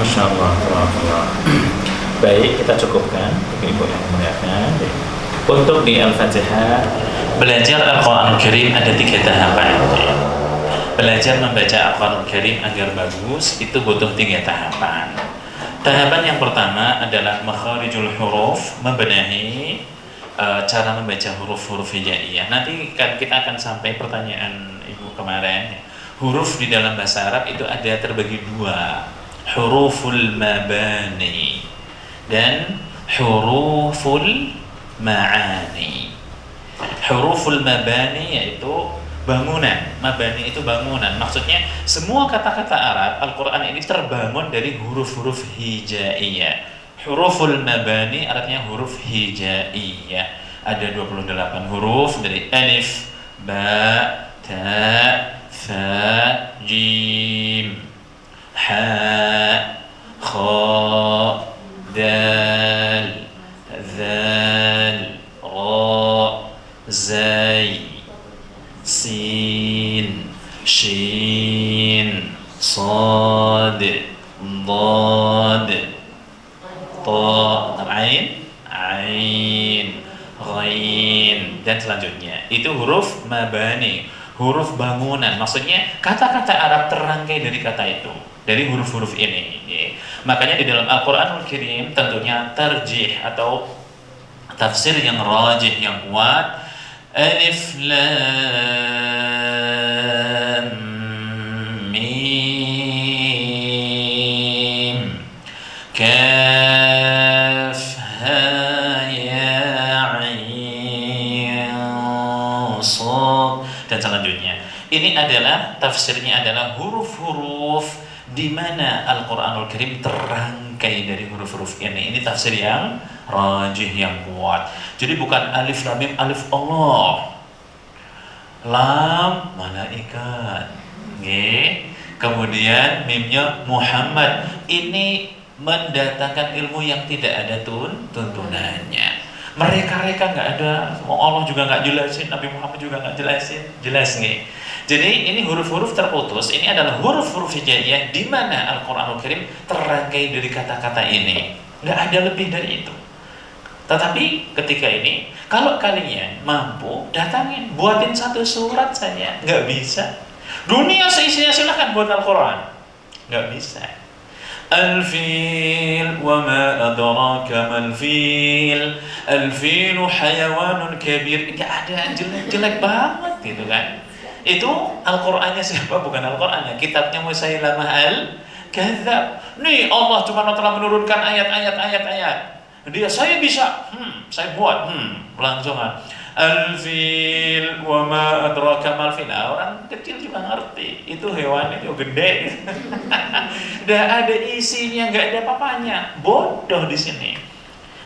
Masya Allah, Allah. Baik, kita cukupkan Ibu yang memuliakan. Untuk di Al-Fatihah, belajar Al-Quran Al-Karim ada 3 tahapan. Belajar membaca Al-Quran Al-Karim agar bagus itu butuh 3 tahapan. Tahapan yang pertama adalah makharijul huruf, membenahi cara membaca huruf-huruf hijaiyah. Nanti kan kita akan sampai pertanyaan Ibu kemarin. Huruf di dalam bahasa Arab itu ada terbagi 2. Huruful mabani dan huruful ma'ani. Huruful mabani yaitu bangunan. Mabani itu bangunan. Maksudnya semua kata-kata Arab Al-Quran ini terbangun dari huruf-huruf hijaiyah. Huruful mabani artinya huruf hijaiyah. Ada 28 huruf dari alif, ba, ta, fa, jim, ha, kha, dal, zal, ra, zai, sin, shin, sad, dad, ta, ain, ghain, dan selanjutnya. Itu huruf mabani, huruf bangunan. Maksudnya kata-kata Arab terangkai dari kata itu, dari huruf-huruf ini. Makanya di dalam Al-Quranul Karim tentunya tarjih atau tafsir yang rajih, yang kuat, alif lam mim kaf ha ya ain sad, dan selanjutnya. Ini adalah tafsirnya adalah huruf-huruf di mana Al-Quranul Karim terangkai dari huruf-huruf ini. Ini tafsir yang rajih, yang kuat. Jadi bukan alif lam mim, alif Allah, lam malaikat, kemudian mimnya Muhammad. Ini mendatangkan ilmu yang tidak ada tuntunannya. Mereka nggak ada, Allah juga nggak jelasin, Nabi Muhammad juga nggak jelasin, jelas nih. Jadi ini huruf-huruf terputus. Ini adalah huruf-huruf hijaiyah di mana Al-Quranul Karim terangkai dari kata-kata ini. Nggak ada lebih dari itu. Tetapi ketika ini, kalau kalian mampu, datangin, buatin 1 surat saja. Nggak bisa. Dunia seisinya silahkan buat Al-Quran. Nggak bisa. Al-fil wa ma adraka mal-fil. Al-filu hayawanun kabir. Nggak ada, jelek-jelek banget gitu kan. Itu Al-Qur'annya siapa? Bukan Al-Qur'annya, kitabnya Musailamah al-Kadzdzab. Nih Allah Subhanahu wa taala menurunkan ayat. Dia saya bisa, saya buat, langsung al-fil wa ma adraka mal fil. Orang kecil juga ngerti. Itu hewan itu gede. Udah ada isinya, enggak ada papanya. Bodoh di sini.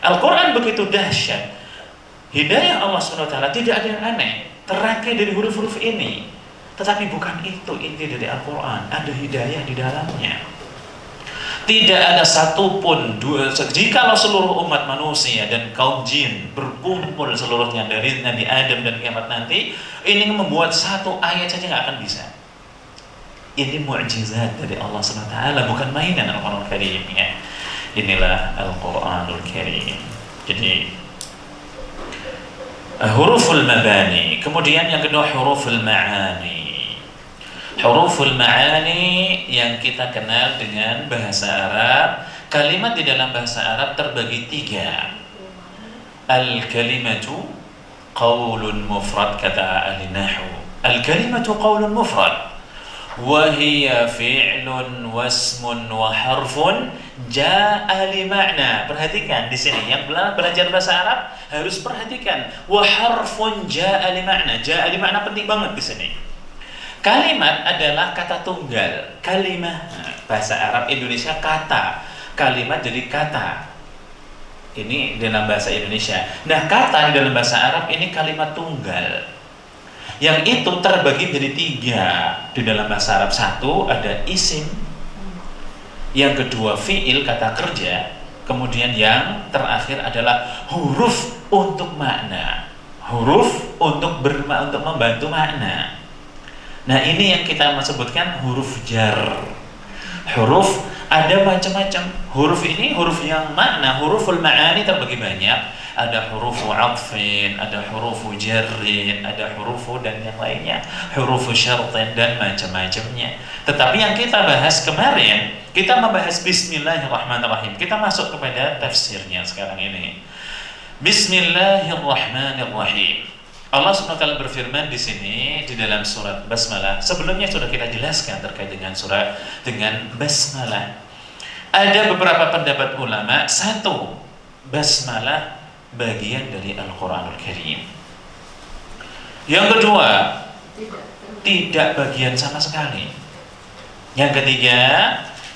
Al-Qur'an begitu dahsyat. Hidayah Allah Subhanahu wa taala tidak ada yang aneh. Terangkai dari huruf-huruf ini. Tetapi bukan itu inti dari Al-Quran. Ada hidayah di dalamnya. Tidak ada satupun jikalau seluruh umat manusia dan kaum jin berkumpul seluruhnya dari Nabi Adam dan kiamat nanti, ini membuat 1 ayat saja nggak akan bisa. Ini mukjizat dari Allah SWT, bukan mainan Al-Quranul Karim ya. Inilah Al-Quranul Karim. Jadi huruful mabani. Kemudian yang kedua huruful ma'ani. Huruful ma'ani yang kita kenal dengan bahasa Arab. Kalimat di dalam bahasa Arab terbagi 3. Al-kalimatu qaulun mufrad, kata ahli nahwu. Al-kalimatu qaulun mufrad wa hiya fi'lun wasmun wa harfun jaa'a li ma'na. Perhatikan di sini yang belajar bahasa Arab harus perhatikan wa harfun jaa'a li ma'na. Jaa'a li ma'na penting banget di sini. Kalimat adalah kata tunggal, kalimah. Bahasa Arab Indonesia kata, kalimat jadi kata. Ini dalam bahasa Indonesia. Nah, kata di dalam bahasa Arab ini kalimat tunggal. Yang itu terbagi menjadi 3 di dalam bahasa Arab. 1 ada isim, yang kedua fiil kata kerja, kemudian yang terakhir adalah huruf untuk makna. Huruf untuk membantu makna. Nah, ini yang kita sebutkan huruf jar. Huruf ada macam-macam. Huruf ini huruf yang makna, huruful ma'ani terbagi banyak. Ada huruf atfin, ada huruf jarrin, ada huruf dan yang lainnya, huruf syartin dan macam-macamnya. Tetapi yang kita bahas kemarin, kita membahas Bismillahirrahmanirrahim. Kita masuk kepada tafsirnya sekarang ini. Bismillahirrahmanirrahim. Allah SWT berfirman di sini di dalam surat Basmalah. Sebelumnya sudah kita jelaskan terkait dengan Basmalah. Ada beberapa pendapat ulama. 1, Basmalah bagian dari Al-Quranul Karim. Yang kedua, tidak bagian sama sekali. Yang ketiga,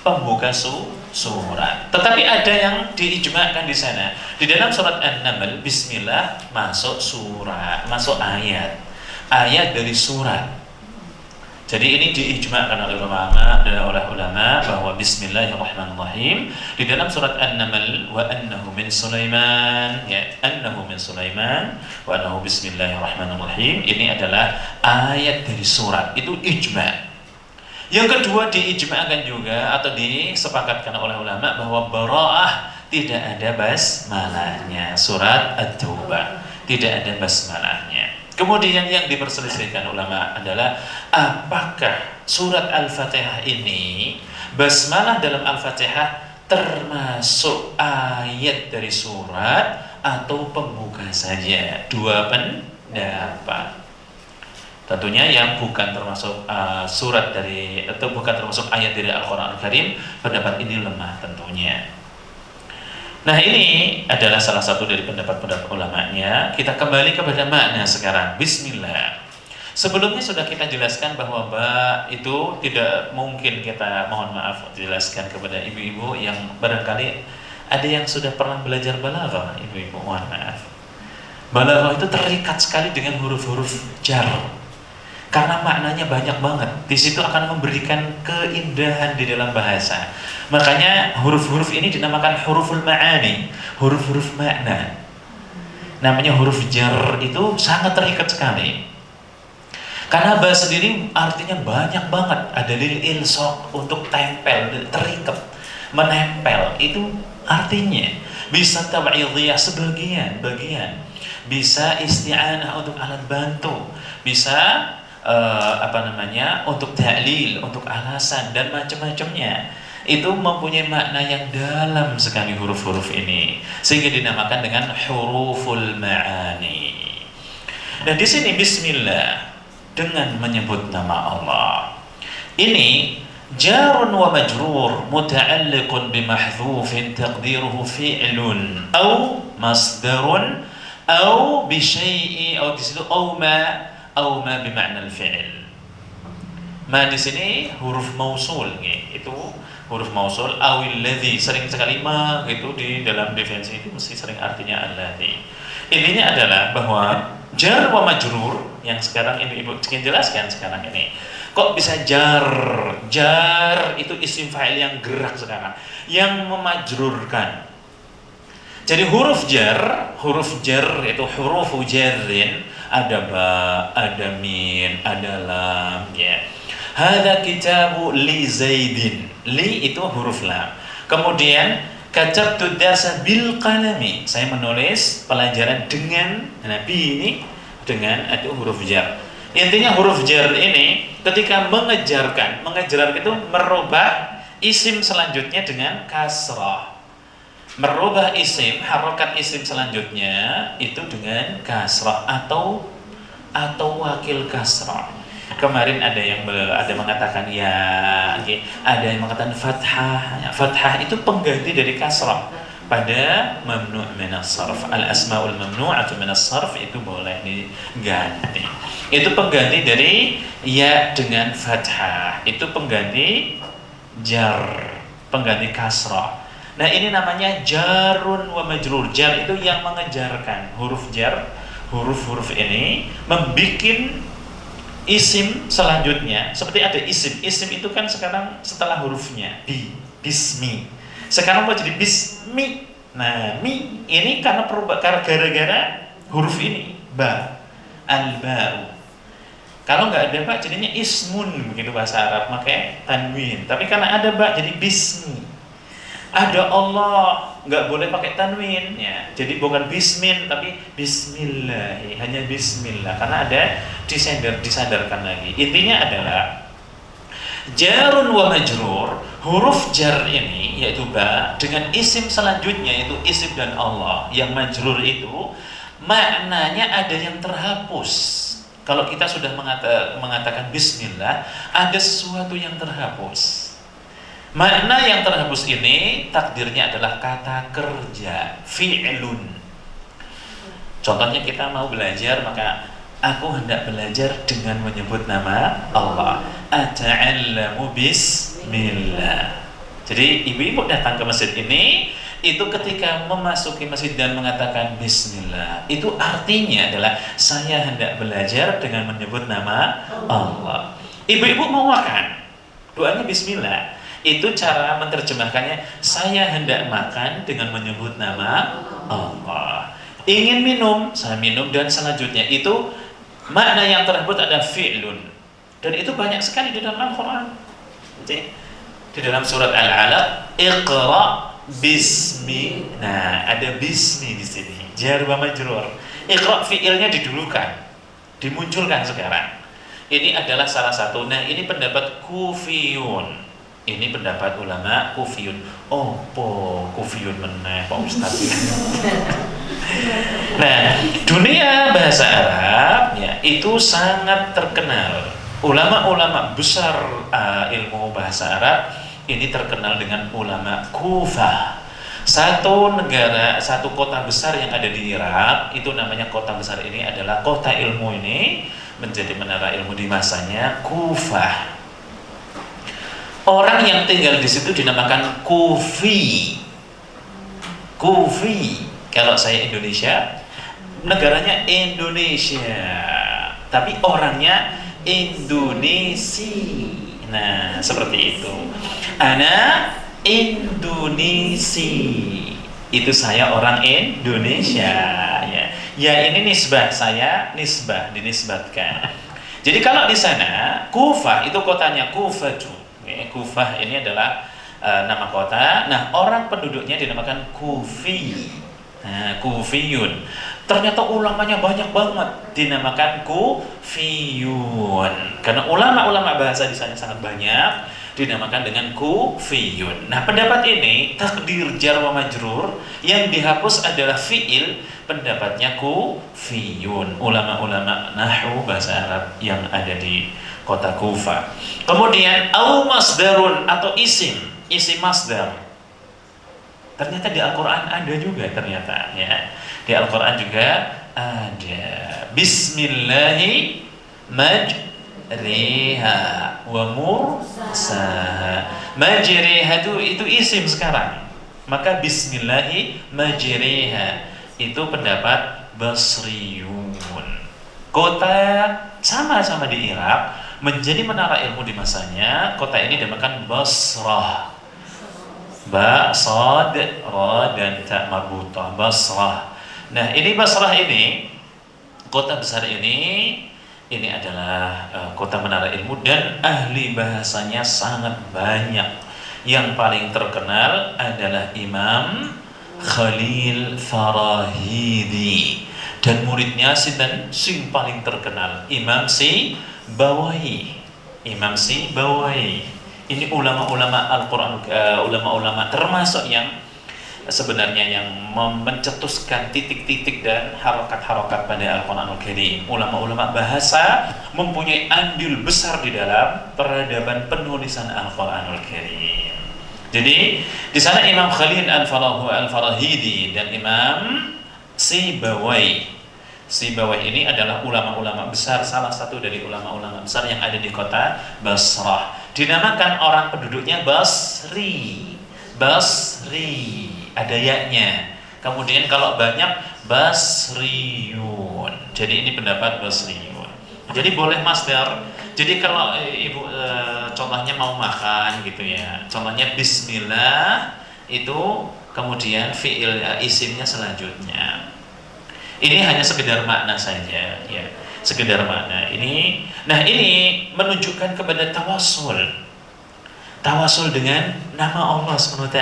pembuka surat. Tetapi ada yang diijma'kan di sana. Di dalam surat An-Naml, Bismillah masuk surat, masuk ayat dari surat. Jadi ini diijma'kan oleh ulama bahwa Bismillahirrahmanirrahim di dalam surat An-Naml, wa annahu min Sulaiman, annahu min Sulaiman wa annahu Bismillahirrahmanirrahim, ini adalah ayat dari surat. Itu ijma'. Yang kedua diijma'kan juga atau disepakatkan oleh ulama bahwa bara'ah tidak ada basmalahnya. Surat At-Taubah tidak ada basmalahnya. Kemudian yang diperselisihkan ulama adalah apakah surat Al-Fatihah ini, basmalah dalam Al-Fatihah termasuk ayat dari surat atau pembuka saja. 2 pendapat. Tentunya yang bukan termasuk surat dari atau bukan termasuk ayat dari Al-Quran Al-Karim, pendapat ini lemah tentunya. Nah, ini adalah salah satu dari pendapat-pendapat ulamanya. Kita kembali kepada makna sekarang. Bismillah. Sebelumnya sudah kita jelaskan bahwa itu tidak mungkin kita, mohon maaf, jelaskan kepada ibu-ibu yang barangkali ada yang sudah pernah belajar balaghah. Ibu-ibu, mohon maaf. Balaghah itu terikat sekali dengan huruf-huruf jar. Karena maknanya banyak banget. Di situ akan memberikan keindahan di dalam bahasa. Makanya huruf-huruf ini dinamakan huruful ma'ani, huruf-huruf makna. Namanya huruf jar itu sangat terikat sekali. Karena bahasa sendiri artinya banyak banget. Ada lil ilsaq untuk tempel, terikat, menempel. Itu artinya bisa tab'idhiyah sebagian, bisa isti'anah untuk alat bantu, bisa untuk ta'lil, untuk alasan dan macam-macamnya. Itu mempunyai makna yang dalam sekali huruf-huruf ini, sehingga dinamakan dengan huruful ma'ani. Dan di sini Bismillah dengan menyebut nama Allah. Ini jarun wa majrur muta'alliqun bimahdhufin taqdiruhu fi'lun aw masdarun aw bi syai'i aw di situ aw ma bima'na al-fi'l. Ma di sini huruf mausul, itu huruf mausul. Awil ladzi, sering sekali ma itu di dalam definisi itu mesti sering artinya alladzi. Intinya adalah bahwa jar wa majrur yang sekarang ini Ibu ingin jelaskan sekarang ini. Kok bisa jar? Jar itu isim fa'il yang gerak sekarang, yang memajrurkan. Jadi huruf jar itu huruf jarrin, ada ba, ada min, ada lam, ya. Hadza kitabu li Zaidin. Li itu huruf lam. Kemudian katabtu darsa bil qalami. Saya menulis pelajaran dengan nabi ini dengan itu huruf jar. Intinya huruf jar ini ketika mengejarkan itu merubah isim selanjutnya dengan kasrah. Merubah isim, harokat isim selanjutnya itu dengan kasrah atau wakil kasrah. Kemarin ada yang mengatakan ya, ada yang mengatakan fathah. Fathah itu pengganti dari kasrah pada mamnu' minas sarf. Al asmaul mamnu'atu minas sarf itu boleh diganti. Itu pengganti dari ya dengan fathah. Itu pengganti jar, pengganti kasrah. Nah ini namanya jarun wa majrur. Jar itu yang mengejarkan, huruf jar, huruf-huruf ini membikin isim selanjutnya. Seperti ada isim itu kan sekarang setelah hurufnya bismi. Sekarang mau jadi bismi. Nah mi ini karena gara-gara huruf ini ba, al-ba'u. Kalau nggak ada ba jadinya ismun, begitu bahasa Arab, makanya tanwin. Tapi karena ada ba jadi bismi. Ada Allah, nggak boleh pakai tanwin ya. Jadi bukan bismin tapi bismillah, hanya bismillah karena ada disadarkan lagi. Intinya adalah jarun wa majrur, huruf jar ini yaitu ba dengan isim selanjutnya yaitu isim dan Allah yang majrur itu maknanya ada yang terhapus. Kalau kita sudah mengatakan bismillah, ada sesuatu yang terhapus. Makna yang terhapus ini takdirnya adalah kata kerja, fi'lun. Contohnya kita mau belajar, maka aku hendak belajar dengan menyebut nama Allah. Ata'allamu bismillah. Jadi ibu-ibu datang ke masjid ini, itu ketika memasuki masjid dan mengatakan bismillah, itu artinya adalah saya hendak belajar dengan menyebut nama Allah. Ibu-ibu mau makan, doanya bismillah. Itu cara menerjemahkannya, saya hendak makan dengan menyebut nama Allah. Ingin minum, saya minum, dan selanjutnya itu makna yang terhubung ada fi'lun. Dan itu banyak sekali di dalam Al-Quran. Di dalam surat Al-Alaq, Iqra bismi. Nah, ada bismi di sini. Jar wa majrur. Iqra fi'ilnya didulukan, dimunculkan sekarang. Ini adalah salah satu. Nah, ini pendapat Kufiyun. Ini pendapat ulama Kufiyun. Opo Kufiyun meneh Pak Ustaz. Nah, dunia bahasa Arab ya itu sangat terkenal. Ulama-ulama besar ilmu bahasa Arab ini terkenal dengan ulama Kufah. Satu negara, satu kota besar yang ada di Irak, itu namanya kota besar ini adalah kota ilmu ini, menjadi menara ilmu di masanya Kufah. Orang yang tinggal di situ dinamakan Kufi. Kufi. Kalau saya Indonesia, negaranya Indonesia, tapi orangnya Indonesi. Nah, seperti itu. Ana Indonesi. Itu saya orang Indonesia ya. Ya ini nisbah, saya nisbah, dinisbatkan. Jadi kalau di sana Kufah itu kotanya Kufatu. Kufah ini adalah nama kota. Nah, orang penduduknya dinamakan Kufi. Nah, Kufiyun. Ternyata ulamanya banyak banget, dinamakan Kufiyun. Karena ulama-ulama bahasa di sana sangat banyak, dinamakan dengan Kufiyun. Nah, pendapat ini takdir jar wa majrur yang dihapus adalah fiil, pendapatnya Kufiyun. Ulama-ulama nahwu bahasa Arab yang ada di kota Kufah. Kemudian au masdarun atau isim masdar. Ternyata di Al-Qur'an ada juga ternyata ya. Di Al-Qur'an juga ada. Bismillahi majriha wa mursaha. Majriha itu isim sekarang. Maka bismillahi majriha itu pendapat Basriyun. Kota sama-sama di Irak menjadi menara ilmu di masanya. Kota ini dinamakan Basrah. Ba, sad, ra dan ta marbutah, Basrah. Nah, ini Basrah ini, kota besar ini adalah kota menara ilmu dan ahli bahasanya sangat banyak. Yang paling terkenal adalah Imam Khalil Farahidi dan muridnya dan sing paling terkenal Imam Sibawayh. Imam Sibawayh. Ini ulama-ulama Al-Quran, ulama-ulama termasuk yang sebenarnya yang mencetuskan titik-titik dan harokat-harokat pada Al-Quranul Karim. Ulama-ulama bahasa mempunyai andil besar di dalam peradaban penulisan Al-Quranul Karim. Jadi di sana Imam Khalil Al-Farahidi dan Imam Sibawayh. Sibawayh ini adalah ulama-ulama besar, salah satu dari ulama-ulama besar yang ada di kota Basrah. dinamakan orang penduduknya Basri. Basri, ada ya-nya. Kemudian kalau banyak Basriyun. Jadi ini pendapat Basriyun. Jadi boleh masdar. Jadi kalau ibu contohnya mau makan gitu ya. Contohnya Bismillah itu kemudian fiil isimnya selanjutnya. Ini hanya sekedar makna saja ya. Sekedar makna. Nah ini menunjukkan kepada tawasul. Tawasul dengan nama Allah SWT.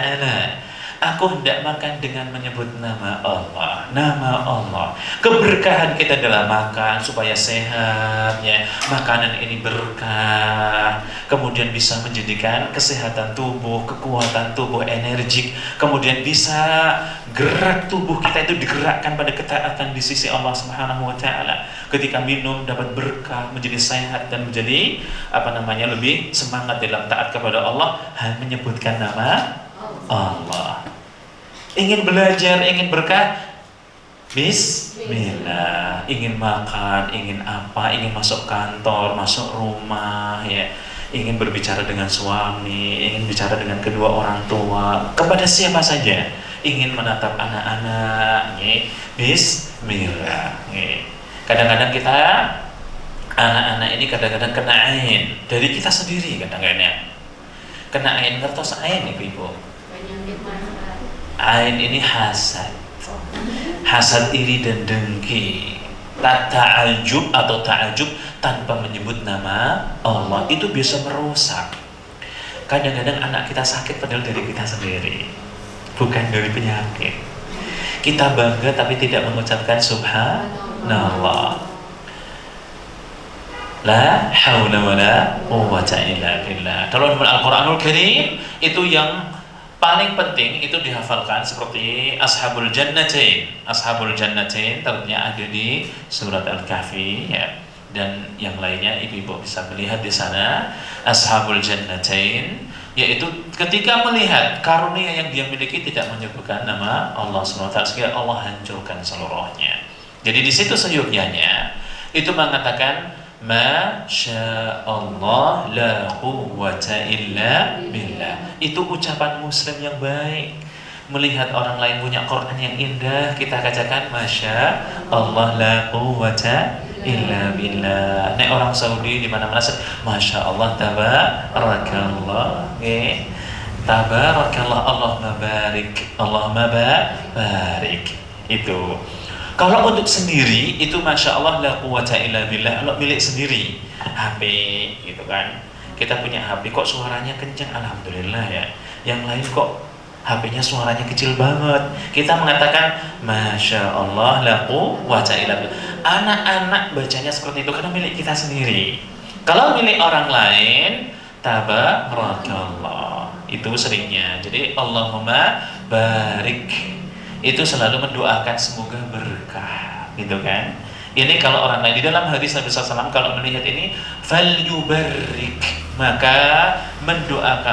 Aku hendak makan dengan menyebut nama Allah. Nama Allah. Keberkahan kita dalam makan supaya sehat ya. Makanan ini berkah. Kemudian bisa menjadikan kesehatan tubuh, kekuatan tubuh, energik. Kemudian bisa gerak tubuh kita itu digerakkan pada ketaatan di sisi Allah Subhanahu wa taala. Ketika minum dapat berkah, menjadi sehat dan menjadi lebih semangat dalam taat kepada Allah menyebutkan nama Allah. Ingin belajar, ingin berkah, Bismillah. Ingin makan, ingin apa, ingin masuk kantor, masuk rumah ya. Ingin berbicara dengan suami, ingin bicara dengan kedua orang tua, kepada siapa saja. Ingin menatap anak-anak, ya. Bismillah. Ya. Kadang-kadang kita anak-anak ini kadang-kadang kena ain dari kita sendiri kadang-kadang. Kena ain, ngertos ain ibu-ibu. Ain ini hasad. Hasad, iri dan dengki. Ta'ajub atau ta'ajub tanpa menyebut nama Allah itu bisa merusak. Kadang-kadang anak kita sakit padahal dari kita sendiri, bukan dari penyakit. Kita bangga tapi tidak mengucapkan subhanallah. La haula wala quwwata illa billah. Dalam Al-Qur'anul Karim itu yang paling penting itu dihafalkan seperti Ashabul Jannatain. Ashabul Jannatain ternyata ada di surat Al-Kahfi ya. Dan yang lainnya ibu-ibu bisa melihat di sana. Ashabul Jannatain yaitu ketika melihat karunia yang dia miliki tidak menyebutkan nama Allah SWT sehingga Allah hancurkan seluruhnya. Jadi di situ seyogyanya itu mengatakan Masya Allah la quwwata illa billah. Itu ucapan muslim yang baik. Melihat orang lain punya Quran yang indah, kita katakan Masya Allah la quwwata illa billah. Nek orang Saudi di mana-mana Masya Allah tabarakallah. Tabarakallah, Allahumma barik. Allahumma barik. Itu. Kalau untuk sendiri itu Masya Allah la quwwata illa billah. Kalau milik sendiri HP gitu kan, kita punya HP kok suaranya kencang, alhamdulillah ya. Yang lain kok HP-nya suaranya kecil banget, kita mengatakan Masya Allah la quwwata illa billah. Anak-anak bacanya seperti itu karena milik kita sendiri. Kalau milik orang lain tabarakallah, itu seringnya. Jadi Allahumma barik itu selalu mendoakan semoga berkah, gitu kan? Ini kalau orang lain. Di dalam hadis Nabi SAW kalau melihat ini, falyubarik, maka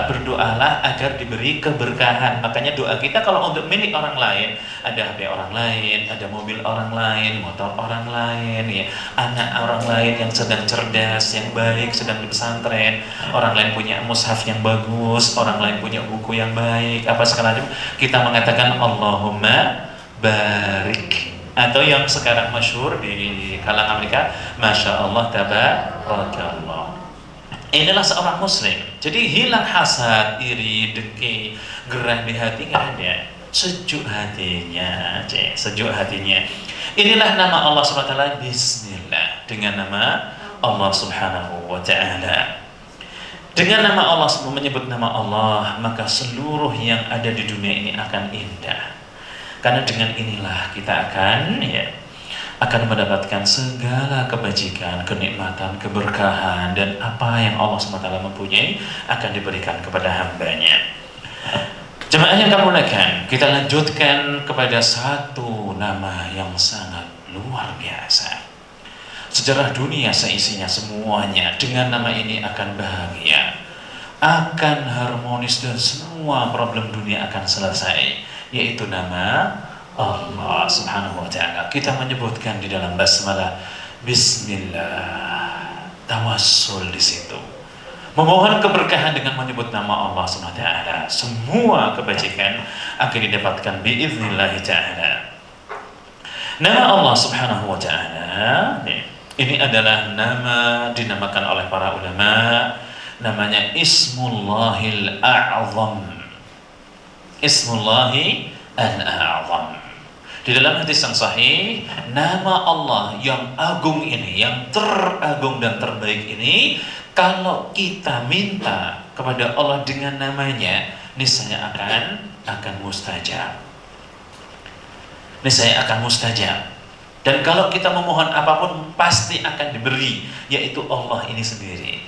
berdoalah agar diberi keberkahan. Makanya doa kita kalau untuk milik orang lain, ada HP orang lain, ada mobil orang lain, motor orang lain, ya, anak orang lain yang sedang cerdas, yang baik, sedang di pesantren, orang lain punya mushaf yang bagus, orang lain punya buku yang baik, apa segala macam, kita mengatakan Allahumma barik. Atau yang sekarang masyhur di kalangan mereka, Masya Allah tabarakallah. Inilah seorang muslim. Jadi hilang hasad, iri, dengki, gerah di hati nggak ada. Sejuk hatinya, sejuk hatinya. Inilah nama Allah SWT, Bismillah. Dengan nama Allah Subhanahu wa ta'ala. Dengan nama Allah, menyebut nama Allah, maka seluruh yang ada di dunia ini akan indah. Karena dengan inilah kita akan mendapatkan segala kebajikan, kenikmatan, keberkahan, dan apa yang Allah SWT mempunyai akan diberikan kepada hambanya. Jemaah yang kami muliakan, kita lanjutkan kepada satu nama yang sangat luar biasa. Sejarah dunia seisinya semuanya dengan nama ini akan bahagia, akan harmonis, dan semua problem dunia akan selesai, yaitu nama Allah Subhanahu wa ta'ala. Kita menyebutkan di dalam basmalah Bismillah, tawassul di situ. memohon keberkahan dengan menyebut nama Allah SWT. Semua kebajikan akan didapatkan biiznillah ta'ala. Nama Allah Subhanahu wa ta'ala ini adalah nama dinamakan oleh para ulama, namanya Ismullahil A'zam. Ismullahi Al-A'zam. Di dalam hadis yang sahih, nama Allah yang agung ini, yang teragung dan terbaik ini, kalau kita minta kepada Allah dengan namanya, niscaya akan mustajab. Niscaya akan mustajab. Dan kalau kita memohon apapun pasti akan diberi, yaitu Allah ini sendiri.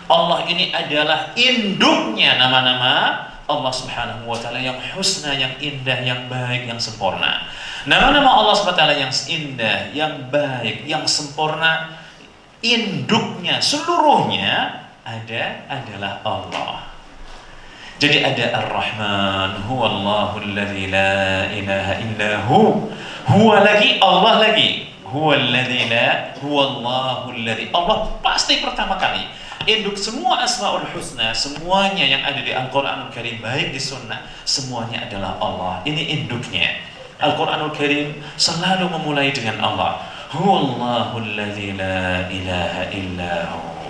Allah ini adalah induknya nama-nama Allah Subhanahu wa ta'ala yang husna, yang indah, yang baik, yang sempurna. Nama-nama Allah Subhanahu wa ta'ala yang indah, yang baik, yang sempurna, induknya seluruhnya adalah Allah. Jadi ada Ar-Rahman, huwallahu alladzi la ilaha illahu, huwa lagi, Allah lagi, huwalladzi la, huwallahu alladzi. Allah pasti pertama kali. Induk semua Asmaul Husna, semuanya yang ada di Al-Quranul Karim, baik di Sunnah, semuanya adalah Allah. Ini induknya. Al-Quranul Karim selalu memulai dengan Allah. Huwallahu alladzi la ilaha illahu,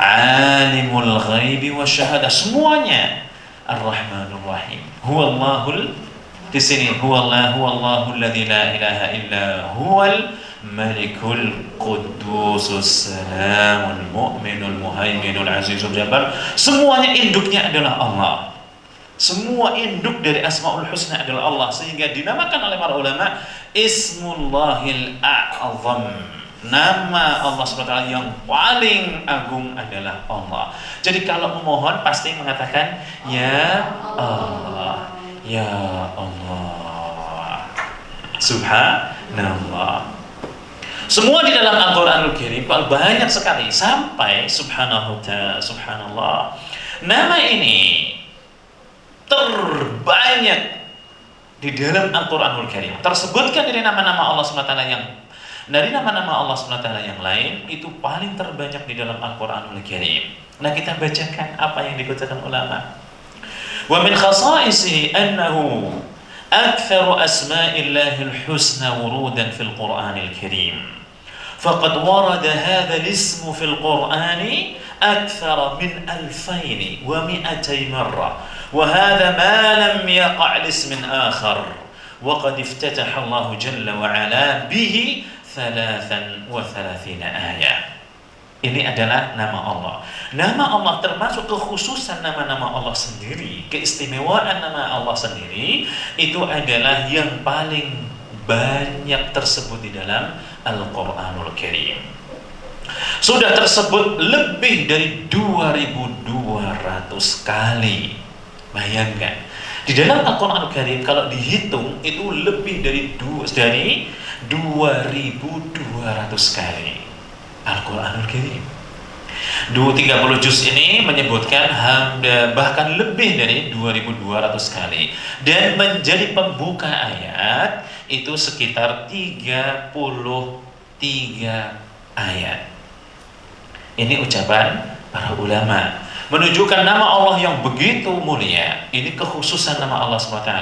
alimul ghaibi wasyahadah, semuanya. Ar-Rahmanur Rahim, huwallahul, di sini huwallahu alladzi la ilaha illa huwal malikul qudusus salamul mu'minul muhaiminul azizul jabbar. Semuanya induknya adalah Allah. Semua induk dari Asmaul Husna adalah Allah, sehingga dinamakan oleh para ulama Ismullahil A'zam. Nama Allah SWT yang paling agung adalah Allah. Jadi kalau memohon pasti mengatakan ya Allah, ya Allah, Subhanallah. Semua di dalam Al-Quranul Karim banyak sekali, sampai subhanallah. Nama ini terbanyak di dalam Al-Quranul Karim. Tersebutkan dari nama-nama Allah SWT yang dari nama-nama Allah SWT yang lain itu paling terbanyak di dalam Al-Quranul Karim. Nah, kita bacakan apa yang dikatakan ulama. Wa min khasaisihi annahu aktsaru asma'illahil husna wurudan fil Qur'anil Karim. Faqad warada hadha al-ismu fil Qur'ani akthara min 2200 marrah. Wa hadha ma lam yaqa' li-ismin akhar. Wa qad iftataha Allah jalla wa 'ala bihi 33 ayat. Ini adalah nama Allah. Nama Allah termasuk kekhususan nama-nama Allah sendiri, keistimewaan nama Allah sendiri itu adalah yang paling banyak tersebut di dalam Al-Quranul Karim. Sudah tersebut lebih dari 2200 kali. Bayangkan, di dalam Al-Quranul Karim kalau dihitung itu lebih dari 2200 kali. Al-Quranul Karim 30 juz ini menyebutkan bahkan lebih dari 2200 kali, dan menjadi pembuka ayat itu sekitar 33 ayat. Ini ucapan para ulama menunjukkan nama Allah yang begitu mulia. Ini kekhususan nama Allah SWT,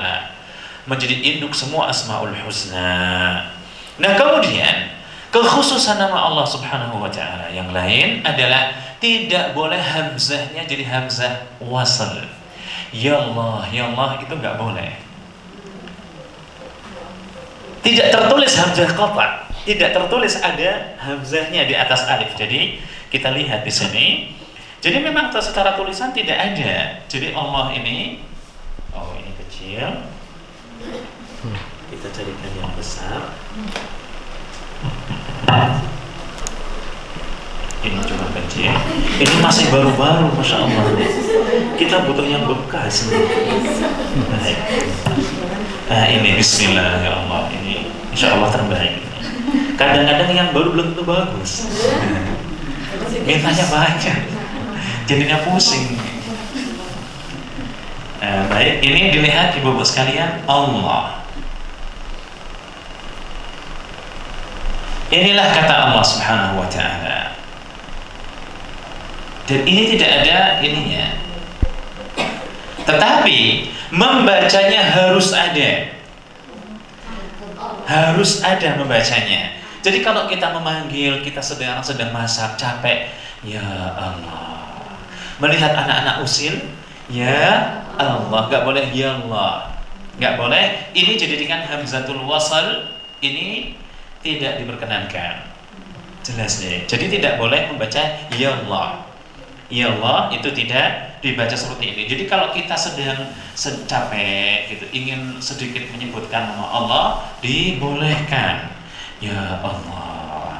menjadi induk semua Asmaul Husna. Nah, kemudian kekhususan nama Allah Subhanahu wa ta'ala yang lain adalah tidak boleh hamzahnya jadi hamzah wasl. Ya Allah itu enggak boleh. Tidak tertulis hamzah qata', tidak tertulis ada hamzahnya di atas alif. Jadi kita lihat di sini. Jadi memang secara tulisan tidak ada. Jadi Allah ini, oh ini kecil. Kita carikan yang besar. Ini cuma kecil. Ini masih baru-baru, masya Allah. Kita butuh yang bekas. Baik. Nah ini Bismillah ya Allah. Ini insya Allah terbaik. Kadang-kadang yang baru belum tentu bagus. Mintanya banyak, jadinya pusing. Baik, ini dilihat ibu-ibu sekalian, Allah. Inilah kata Allah Subhanahu wa ta'ala. Dan ini tidak ada ininya. Tetapi membacanya harus ada. Harus ada membacanya. Jadi kalau kita memanggil, kita sedang masak, capek, ya Allah. Melihat anak-anak usil, ya Allah, nggak boleh ya Allah. Nggak boleh, ini dijadikan hamzatul wasal, ini tidak diperkenankan. Jelas deh. Jadi tidak boleh membaca ya Allah. Ya Allah itu tidak dibaca seperti ini. Jadi kalau kita sedang capek gitu, ingin sedikit menyebutkan nama Allah, dibolehkan. Ya Allah,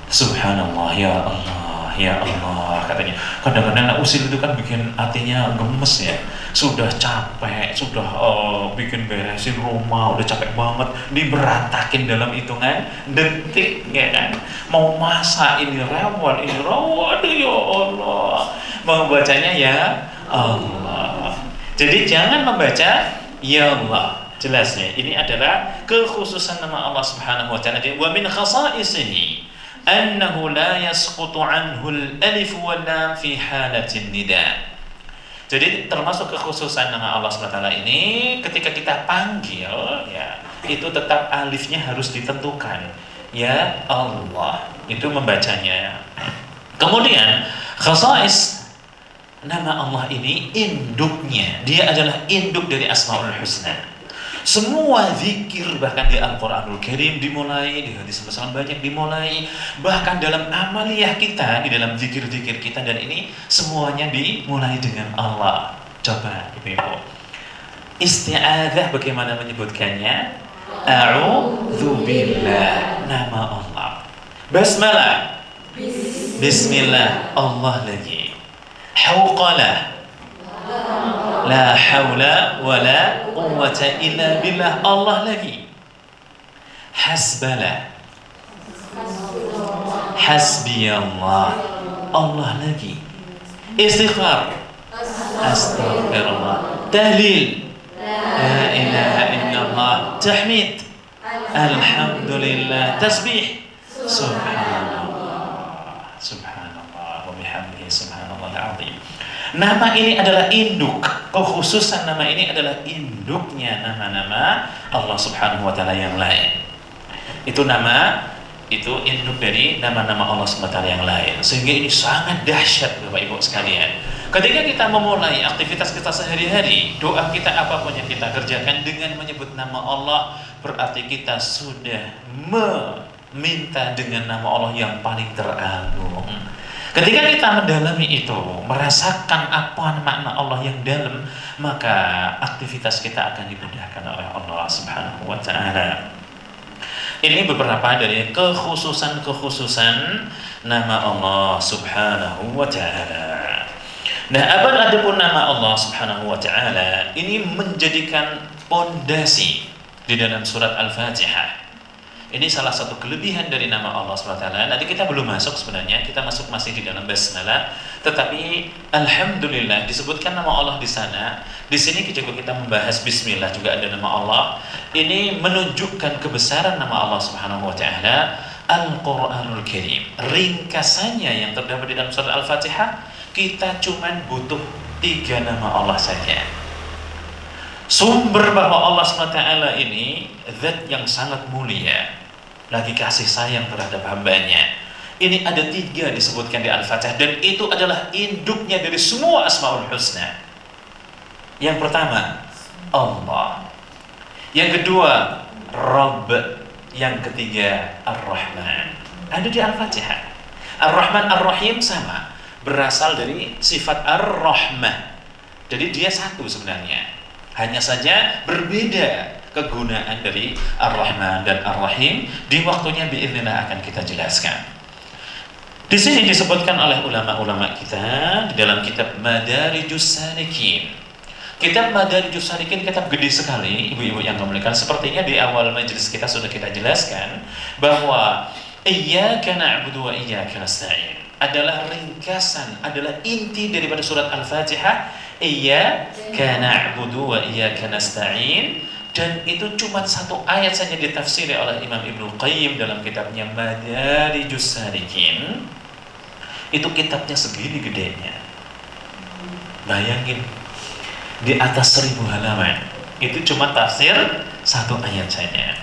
Subhanallah, ya Allah, ya Allah, katanya. Kadang-kadang anak usil itu kan bikin hatinya gemes ya. Sudah capek, sudah bikin beresin rumah, udah capek banget, diberantakin dalam hitungan detik, ya kan? Mau masak ini rawon, aduh ya Allah. Mau bacanya ya Allah. Jadi jangan membaca ya Allah. Jelasnya, ini adalah kekhususan nama Allah Subhanahu wa taala. Wa min khasa'isihi annahu la yasqutu anhu al-alif wal lam fi halatin nida. Jadi termasuk kekhususan nama Allah SWT ini, ketika kita panggil, ya itu tetap alifnya harus ditentukan. Ya Allah, itu membacanya. Kemudian khasais nama Allah ini induknya, dia adalah induk dari Asmaul Husna. Semua zikir bahkan di Al-Quranul Karim dimulai, di hadis Rasul banyak dimulai, bahkan dalam amaliyah kita, di dalam zikir-zikir kita, dan ini semuanya dimulai dengan Allah. Coba Ibu-ibu, isti'adzah bagaimana menyebutkannya? A'udzubillah, nama Allah. Basmalah, Bismillah, Allah lagi. Hauqalah, la haula wa la quwwata illa billah, Allah lagi. Hasbala, hasbiyallah, Allah lagi. Istighfar, astaghfirullah. Tahlil, la ilaha illallah. Tahmid, alhamdulillah. Tasbih, subhanallah, subhanallah wa bihamdihi, subhanallahal azim. Nama ini adalah induk, kekhususan nama ini adalah induknya nama-nama Allah Subhanahu wa taala yang lain. Itu nama, itu induk dari nama-nama Allah Subhanahu wa taala yang lain. Sehingga ini sangat dahsyat Bapak Ibu sekalian. Ketika kita memulai aktivitas kita sehari-hari, doa kita apapun yang kita kerjakan dengan menyebut nama Allah, berarti kita sudah meminta dengan nama Allah yang paling teragung. Ketika kita mendalami itu, merasakan apa makna Allah yang dalam, maka aktivitas kita akan dimudahkan oleh Allah Subhanahu wa taala. Ini beberapa dari kekhususan nama Allah Subhanahu wa taala. Nah, adapun nama Allah Subhanahu wa taala ini menjadikan pondasi di dalam surat Al-Fatihah. Ini salah satu kelebihan dari nama Allah SWT. Nanti kita belum masuk sebenarnya, kita masuk masih di dalam basmalah. Tetapi alhamdulillah disebutkan nama Allah di sana. Di sini juga kita membahas Bismillah, juga ada nama Allah. Ini menunjukkan kebesaran nama Allah Subhanahu wa taala. Al-Qur'anul Karim, ringkasannya yang terdapat di dalam surat Al-Fatihah, kita cuman butuh 3 nama Allah saja. Sumber bahwa Allah SWT ini zat yang sangat mulia, lagi kasih sayang terhadap hambanya. Ini ada 3 disebutkan di Al-Fatihah, dan itu adalah induknya dari semua Asmaul Husna. Yang pertama Allah, yang kedua Rabb, yang ketiga Ar-Rahman. Ada di Al-Fatihah. Ar-Rahman, Ar-Rahim sama, berasal dari sifat Ar-Rahmah. Jadi dia satu sebenarnya, hanya saja berbeda kegunaan dari Ar-Rahman dan Ar-Rahim. Di waktunya biiznillah akan kita jelaskan. Di sini disebutkan oleh ulama-ulama kita di dalam kitab Madarijus Salikin. Kitab Madarijus Salikin kitab gede sekali, ibu-ibu yang dimuliakan. Sepertinya di awal majelis kita sudah kita jelaskan bahwa Iyyaka na'budu wa iyyaka nasta'in adalah ringkasan, adalah inti daripada surat Al-Fatihah. Iyyaka na'budu wa iyyaka nasta'in. Dan itu cuma 1 ayat saja ditafsiri oleh Imam Ibnu Qayyim dalam kitabnya Madarijus Salikin. Itu kitabnya segini gedenya. Bayangin, di atas 1000 halaman. Itu cuma tafsir satu ayat saja.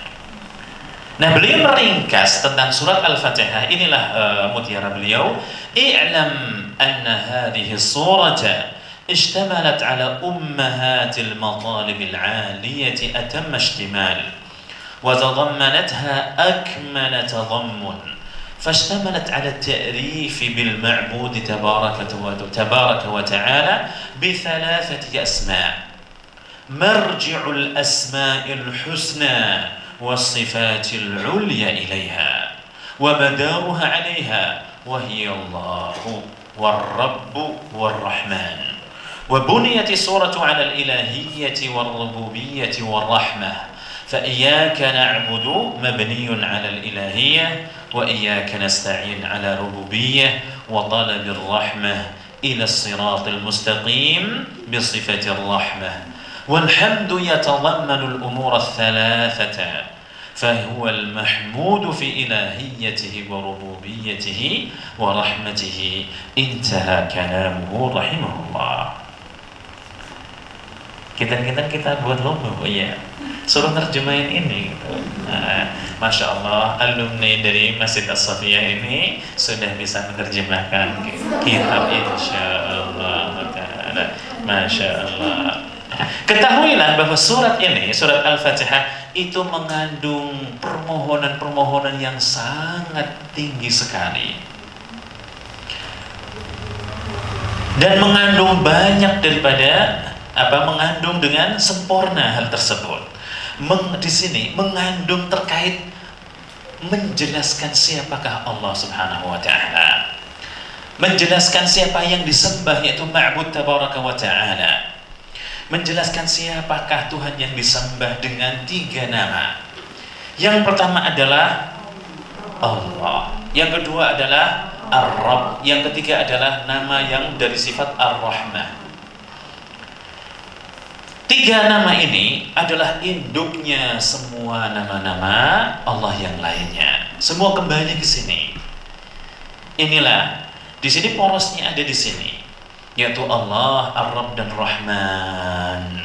Nah, beliau meringkas tentang surat Al-Fatihah. Inilah mutiara beliau. I'lam anna hadhihi surata ishtamalat ala ummahatil matalibil 'aliyati atamma ishtimal wa tadammanatha akmala tadammun. فاشتملت على التعريف بالمعبود تبارك وتعالى بثلاثة أسماء: مرجع الأسماء الحسنى والصفات العليا إليها ومدارها عليها، وهي الله والرب والرحمن. وبنيت السورة على الإلهية والربوبية والرحمة، فإياك نعبد مبني على الإلهية، وإياك نستعين على ربوبية وطلب الرحمة إلى الصراط المستقيم بصفة الرحمة. والحمد يتضمن الأمور الثلاثة، فهو المحمود في إلهيته وربوبيته ورحمته. انتهى كلامه رحمه الله. Kita buat logo ya, suruh nerjemahin ini gitu. Nah, Masya Allah, alumni dari Masjid As-Safiyah ini sudah bisa menerjemahkan kitab, insya Allah. Masya Allah. Ketahuilah bahwa surat ini, surat Al-Fatihah, itu mengandung permohonan-permohonan yang sangat tinggi sekali, dan mengandung banyak daripada mengandung dengan sempurna hal tersebut. Di sini mengandung terkait menjelaskan siapakah Allah Subhanahu wa taala, menjelaskan siapa yang disembah, yaitu Ma'bud Tabaraka wa taala, menjelaskan siapakah Tuhan yang disembah dengan 3 nama. Yang pertama adalah Allah, yang kedua adalah Ar-Rabb, yang ketiga adalah nama yang dari sifat Ar-Rahmah. 3 nama ini adalah induknya semua nama-nama Allah yang lainnya. Semua kembali ke sini. Inilah, di sini porosnya ada di sini, yaitu Allah, Ar-Rabb dan Rahman.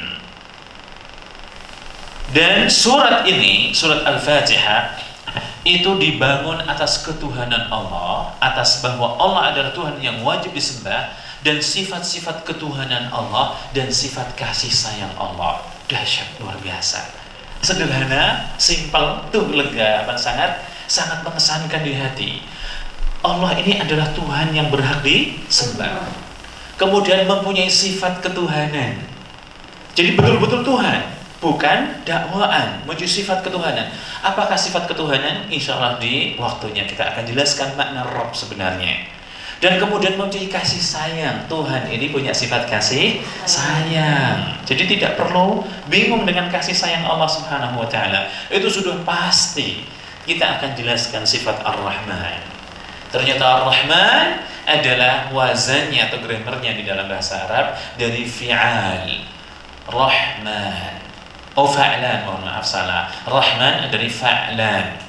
Dan surat ini, surat Al-Fatihah, itu dibangun atas ketuhanan Allah, atas bahwa Allah adalah Tuhan yang wajib disembah, dan sifat-sifat ketuhanan Allah dan sifat kasih sayang Allah. Dahsyat, luar biasa. Sederhana, simpel, tuh lega, sangat mengesankan di hati. Allah ini adalah Tuhan yang berhak disembah, kemudian mempunyai sifat ketuhanan. Jadi betul-betul Tuhan, bukan dakwaan, menuju sifat ketuhanan. Apakah sifat ketuhanan? Insya Allah di waktunya kita akan jelaskan makna Rabb sebenarnya. Dan kemudian mempunyai kasih sayang. Tuhan ini punya sifat kasih sayang. Jadi tidak perlu bingung dengan kasih sayang Allah Subhanahu wa taala. Itu sudah pasti. Kita akan jelaskan sifat Ar-Rahman. Ternyata Ar-Rahman adalah wazannya atau grammarnya di dalam bahasa Arab dari fi'al. Rahman. Fa'lan, mohon maaf salah. Rahman dari fa'lan.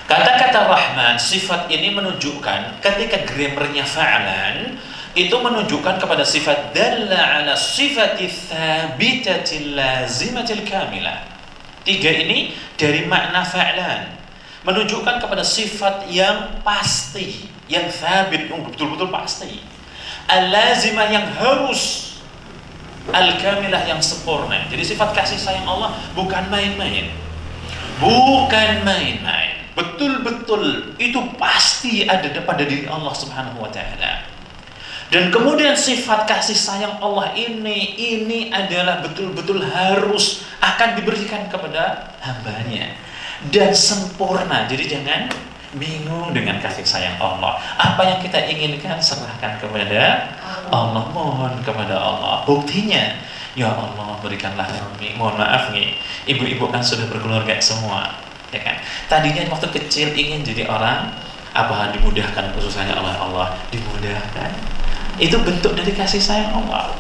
Kata-kata Rahman, sifat ini menunjukkan ketika grammarnya fa'lan, itu menunjukkan kepada sifat dalla ala sifati thabitatil lazimatil kamilah. 3 ini dari makna fa'lan, menunjukkan kepada sifat yang pasti, yang thabit, yang betul-betul pasti, al-lazimah yang harus, al-kamilah yang sempurna. Jadi sifat kasih sayang Allah bukan main-main, bukan main-main. Betul-betul itu pasti ada pada diri Allah Subhanahu wa taala. Dan kemudian sifat kasih sayang Allah ini adalah betul-betul harus akan diberikan kepada hambanya dan sempurna. Jadi jangan bingung dengan kasih sayang Allah. Apa yang kita inginkan serahkan kepada Allah, mohon kepada Allah. Buktinya, ya Allah berikanlah kami. Mohon maaf nih, ibu-ibu kan sudah berkeluarga semua. Ya kan? Tadinya waktu kecil ingin jadi orang apa, dimudahkan urusannya oleh Allah, dimudahkan. Itu bentuk dari kasih sayang Allah.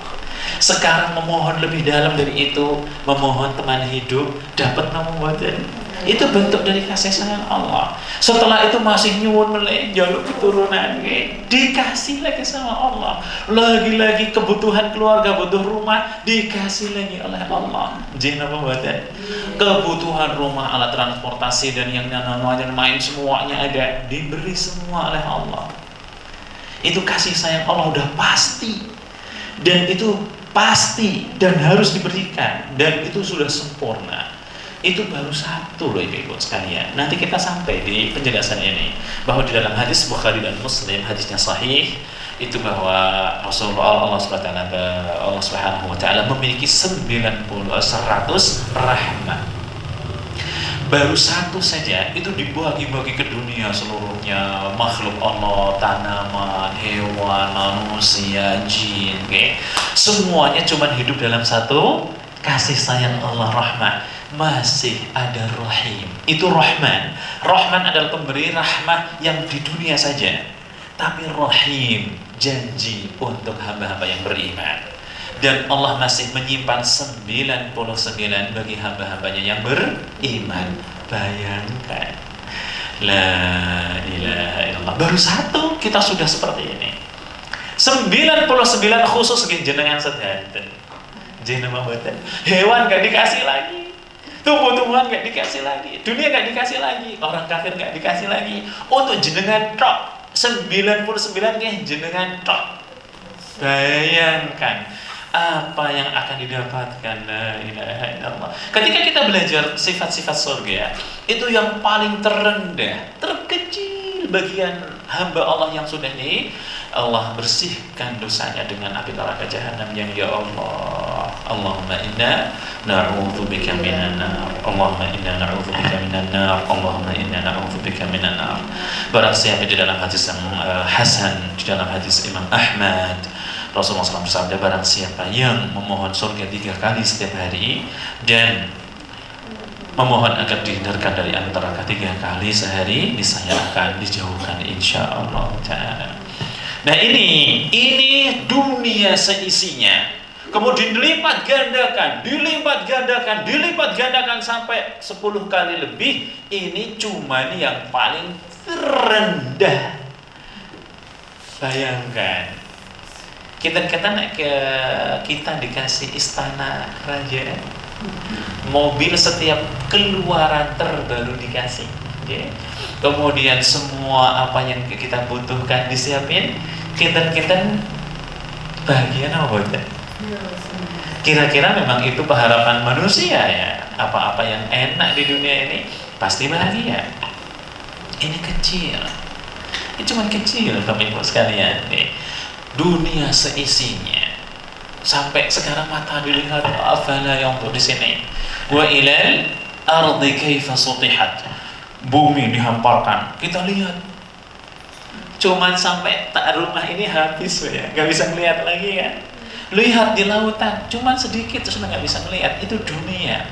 Sekarang memohon lebih dalam dari itu, memohon teman hidup, dapat nomor itu bentuk dari kasih sayang Allah. Setelah itu masih nyuwun meleh jaluk keturunan, dikasih lagi sama Allah. Lagi-lagi kebutuhan keluarga, butuh rumah, dikasih lagi oleh Allah. Jina pembuatan kebutuhan rumah, alat transportasi dan yang namanya main semuanya ada, diberi semua oleh Allah. Itu kasih sayang Allah udah pasti, dan itu pasti dan harus diberikan, dan itu sudah sempurna. Itu baru satu loh ibu-ibu sekalian. Nanti kita sampai di penjelasan ini bahwa di dalam hadis Bukhari dan Muslim, hadisnya sahih, itu bahwa Rasulullah Allah Subhanahu wa taala memiliki 100 rahmat. Baru satu saja itu dibagi-bagi ke dunia seluruhnya, makhluk Allah, tanaman, hewan, manusia, jin, semuanya cuma hidup dalam satu kasih sayang Allah, rahmat. Masih ada Rahim, itu Rahman. Rahman adalah pemberi rahmah yang di dunia saja, tapi Rahim janji untuk hamba-hamba yang beriman. Dan Allah masih menyimpan 99 bagi hamba-hambanya yang beriman. Bayangkan, la ilaha illallah, baru satu kita sudah seperti ini. 99 khusus jenengan sedanten, jenengan boten. Hewan gak dikasih lagi, tumbuh-tumbuhan gak dikasih lagi, dunia gak dikasih lagi, orang kafir gak dikasih lagi. Untuk jenengan tok 99 jenengan tok. Bayangkan apa yang akan didapatkan. La ilaha illallah. Ketika kita belajar sifat-sifat surga, itu yang paling terendah, terkecil bagian hamba Allah yang sudah Allah bersihkan dosanya dengan api neraka jahanam. Yang ya Allah, Allahumma inna na'udzubika minan nar, Allahumma inna na'udzubika minan nar, Allahumma inna na'udzubika minan nar. Barang siapa di dalam hadis yang hasan, di dalam hadis Imam Ahmad, Rasulullah SAW bersabda, barang siapa yang memohon surga 3 kali setiap hari dan memohon agar dihindarkan dari api neraka 3 kali sehari, niscaya akan dijauhkan insyaallah ta'ala. Nah ini dunia seisinya, kemudian dilipat gandakan sampai 10 kali lebih. Ini cuman yang paling terendah. Bayangkan, kita dikasih istana kerajaan, mobil setiap keluaran terbaru dikasih, kemudian semua apa yang kita butuhkan disiapin. Kita bahagia apa? Kira-kira memang itu pengharapan manusia ya? Apa-apa yang enak di dunia ini pasti bahagia. Ini kecil, ini cuma kecil Bapak-Ibu sekalian. Dunia seisinya, sampai sekarang mata dilihat, afala yang di sini. Wa ilal ardi kaifa sutihat, bumi dihamparkan, kita lihat. Cuman sampai tak rumah ini habis ya, nggak bisa melihat lagi kan. Lihat di lautan, cuman sedikit sudah nggak bisa melihat. Itu dunia.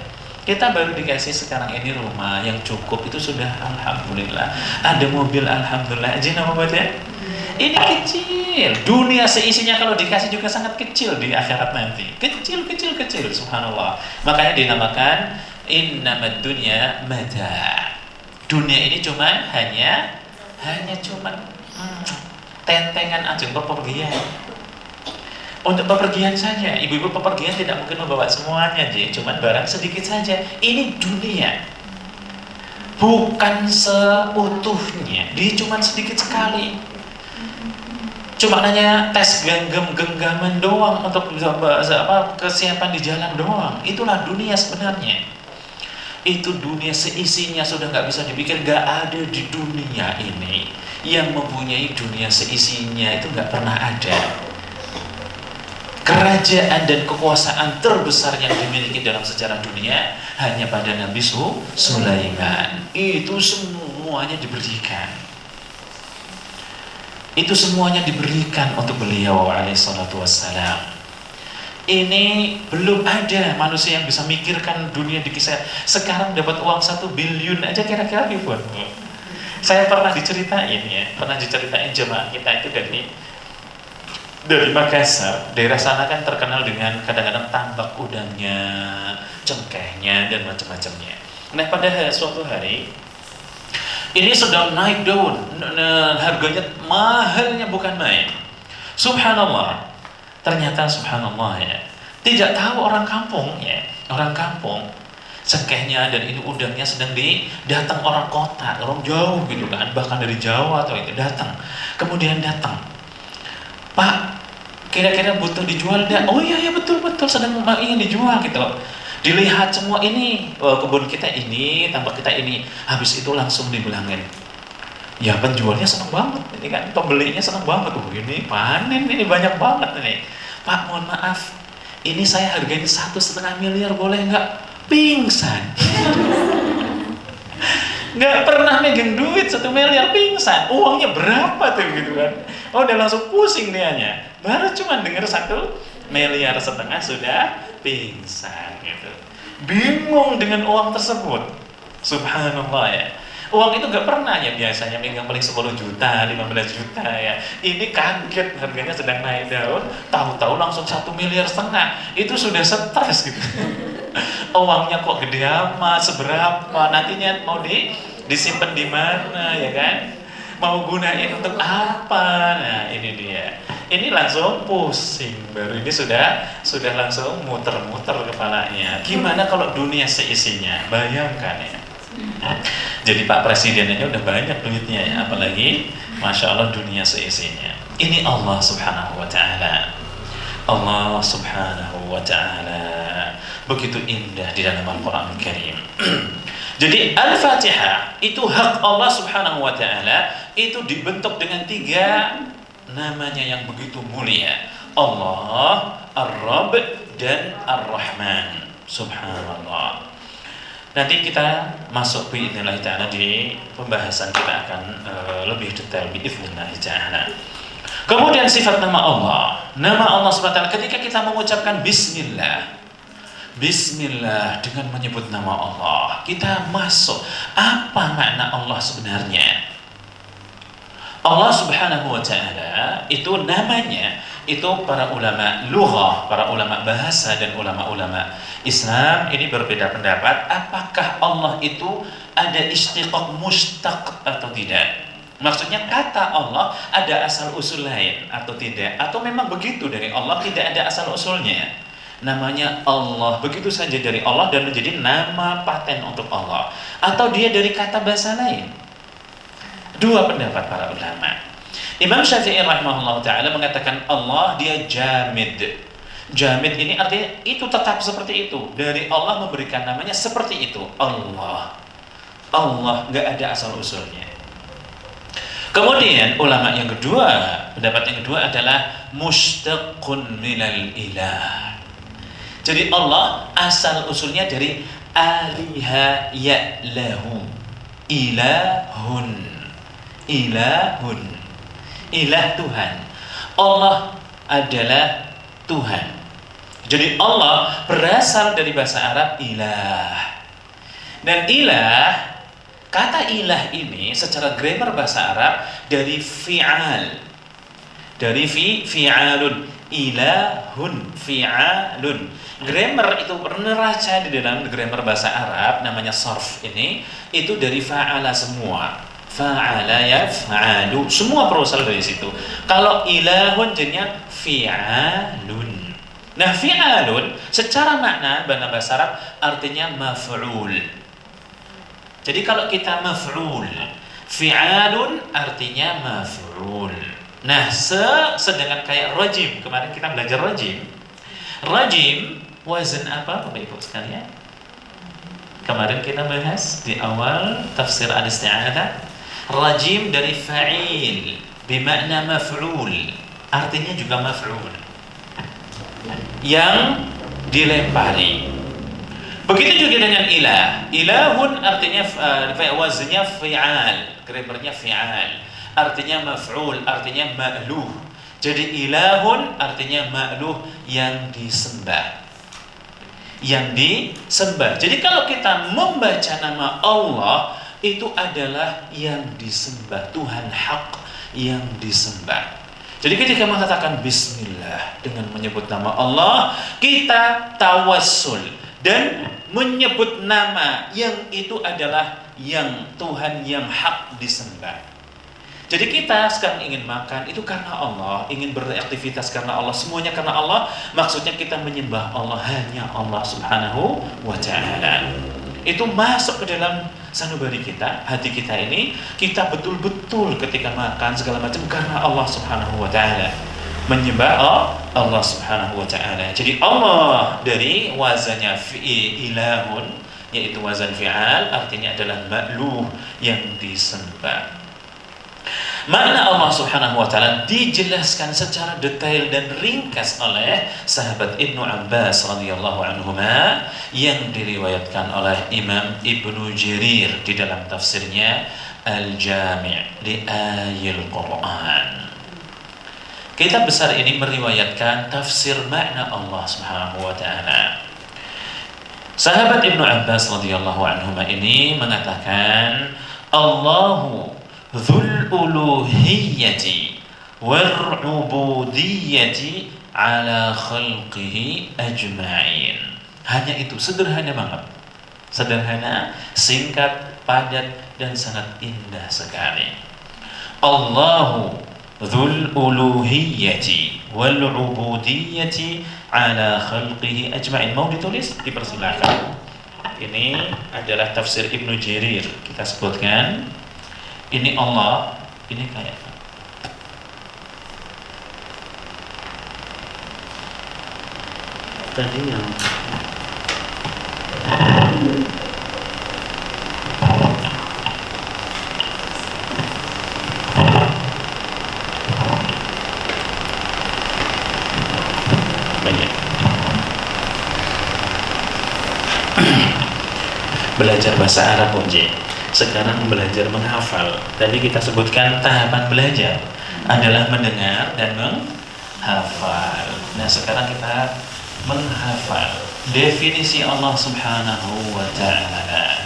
Kita baru dikasih sekarang ini rumah yang cukup, itu sudah alhamdulillah. Ada mobil alhamdulillah. Jina ya? Ini kecil. Dunia seisinya kalau dikasih juga sangat kecil di akhirat nanti. Kecil, subhanallah. Makanya dinamakan innamad dunya mata. Dunia ini cuman hanya cuman tentengan aja untuk pepergian. Untuk pepergian saja. Ibu-ibu pepergian tidak mungkin membawa semuanya, cuman barang sedikit saja. Ini dunia, bukan seutuhnya. Dia cuman sedikit sekali. Cuma hanya tes genggaman doang untuk kesiapan di jalan doang. Itulah dunia sebenarnya. Itu dunia seisinya sudah nggak bisa dipikir. Nggak ada di dunia ini yang mempunyai dunia seisinya, itu nggak pernah ada. Kerajaan dan kekuasaan terbesar yang dimiliki dalam sejarah dunia hanya pada Nabi Sulaiman. Itu semuanya diberikan. Itu semuanya diberikan untuk beliau alaihissalatu wassalam. Ini belum ada manusia yang bisa mikirkan dunia dikisah. Sekarang dapat uang 1 biliun aja kira-kira ribuan. Saya pernah diceritain jemaah kita itu dari Dari Makassar, daerah sana kan terkenal dengan kadang-kadang tambak udangnya, cengkehnya, dan macam-macamnya. Nah, pada suatu hari, ini sedang naik daun, harganya mahalnya bukan main. Subhanallah, ternyata subhanallah ya, tidak tahu orang kampung ya, orang kampung, cengkehnya dan ini udangnya sedang datang orang kota, orang jauh gitu kan, bahkan dari Jawa atau itu datang. Kemudian datang, Pak, kira-kira butuh dijual enggak? Oh iya, ya betul sedang ingin dijual gitu. Dilihat semua ini, oh, kebun kita ini, tambak kita ini. Habis itu langsung dibilangin, ya penjualnya senang banget ini kan, pembelinya senang banget. Oh ini panen, ini banyak banget ini. Pak, mohon maaf, ini saya harganya 1,5 miliar, boleh nggak? Pingsan. Nggak pernah megang duit 1 miliar, pingsan. Uangnya berapa tuh gitu kan? Oh, udah langsung pusing dianya. Baru cuma dengar 1,5 miliar sudah pingsan gitu. Bingung dengan uang tersebut. Subhanallah ya. Uang itu nggak pernah ya, biasanya megang paling 10 juta, 15 juta ya. Ini kaget, harganya sedang naik daun, tahu-tahu langsung 1,5 miliar. Itu sudah stres gitu. Uangnya kok gede amat, seberapa, nantinya mau disimpan di mana ya kan, mau gunain untuk apa. Nah ini dia, ini langsung pusing, baru ini sudah langsung muter-muter kepalanya. Gimana kalau dunia seisinya, bayangkan ya. Jadi Pak Presiden aja udah banyak duitnya ya, apalagi Masya Allah dunia seisinya. Ini Allah subhanahu wa ta'ala, Allah subhanahu wa ta'ala begitu indah di dalam Al-Quran Al-Karim. Jadi Al-Fatihah itu hak Allah subhanahu wa ta'ala, itu dibentuk dengan 3 namanya yang begitu mulia, Allah, Ar-Rabb, dan Ar-Rahman. Subhanallah. Nanti kita masuk biidznillah ta'ala di pembahasan, kita akan lebih detail biidznillah ta'ala. Kemudian sifat nama Allah. Nama Allah SWT ketika kita mengucapkan Bismillah, Bismillah dengan menyebut nama Allah, kita masuk apa makna Allah sebenarnya. Allah subhanahu wa ta'ala itu namanya, itu para ulama lughah, para ulama bahasa dan ulama-ulama Islam ini berbeda pendapat apakah Allah itu ada istiqaq mustaq atau tidak. Maksudnya kata Allah ada asal usul lain atau tidak, atau memang begitu dari Allah tidak ada asal usulnya, namanya Allah begitu saja dari Allah dan menjadi nama paten untuk Allah, atau dia dari kata bahasa lain. Dua pendapat para ulama. Imam Syafi'i rahimahullah ta'ala mengatakan Allah dia jamid. Jamid ini artinya itu tetap seperti itu, dari Allah memberikan namanya seperti itu, Allah. Allah nggak ada asal usulnya. Kemudian ulama yang kedua, pendapat yang kedua adalah mustaqun minal ilah. Jadi Allah asal usulnya dari aliha ya'lahu, ilahun, ilahun, ilah Tuhan. Allah adalah Tuhan. Jadi Allah berasal dari bahasa Arab ilah. Dan ilah, kata ilah ini secara grammar bahasa Arab dari fi'al, dari fi'alun, ilahun, fi'alun. Grammar itu neraca di dalam grammar bahasa Arab namanya sarf ini, itu dari fa'ala semua. Fa'ala yaf'alu, semua berasal dari situ. Kalau ilahun jadinya fi'alun. Nah fi'alun secara makna dalam bahasa Arab artinya maf'ul. Jadi kalau kita maf'ul, fi'alun artinya maf'ul. Nah, sedangkan kayak rajim, kemarin kita belajar rajim. Rajim wazan apa Bapak Ibu sekalian? Kemarin kita bahas di awal tafsir al-isti'adzah. Rajim dari fa'il bermakna maf'ul, artinya juga maf'ul, yang dilempari. Begitu juga dengan ilah. Ilahun artinya wazannya fi'al, grammarnya fi'al, artinya maf'ul, artinya ma'luh. Jadi ilahun artinya ma'luh, yang disembah, yang disembah. Jadi kalau kita membaca nama Allah, itu adalah yang disembah, Tuhan hak yang disembah. Jadi ketika mengatakan bismillah dengan menyebut nama Allah, kita tawassul dan menyebut nama yang itu adalah yang Tuhan yang hak disembah. Jadi kita sekarang ingin makan itu karena Allah, ingin beraktivitas karena Allah, semuanya karena Allah. Maksudnya kita menyembah Allah, hanya Allah Subhanahu wa ta'ala. Itu masuk ke dalam sanubari kita, hati kita ini, kita betul-betul ketika makan segala macam karena Allah Subhanahu wa ta'ala, menyembah Allah Subhanahu wa ta'ala. Jadi Allah dari wazannya ilahun, yaitu wazan fi'al, artinya adalah ma'luh, yang disembah. Makna Allah Subhanahu wa ta'ala dijelaskan secara detail dan ringkas oleh sahabat Ibnu Abbas radhiyallahu anhuma, yang diriwayatkan oleh Imam Ibnu Jarir di dalam tafsirnya Al-Jami' li Ayil Quran. Kitab besar ini meriwayatkan tafsir makna Allah Subhanahu wa ta'ala. Sahabat Ibnu Abbas radhiyallahu anhuma ini mengatakan, Allahu Dzul uluhiyyati wal ubudiyyati ala khalqihi ajma'in. Hanya itu, sederhana banget. Sederhana, singkat, padat, dan sangat indah sekali. Allahu dzul uluhiyyati wal ubudiyyati ala khalqihi ajma'in. Mau ditulis? Dipersilakan. Ini adalah tafsir Ibnu Jarir. Kita sebutkan. Ini Allah, ini kayak tadi yang banyak. Belajar bahasa Arab Unji. Sekarang belajar menghafal. Tadi kita sebutkan tahapan belajar adalah mendengar dan menghafal. Nah, sekarang kita menghafal definisi Allah Subhanahu wa ta'ala.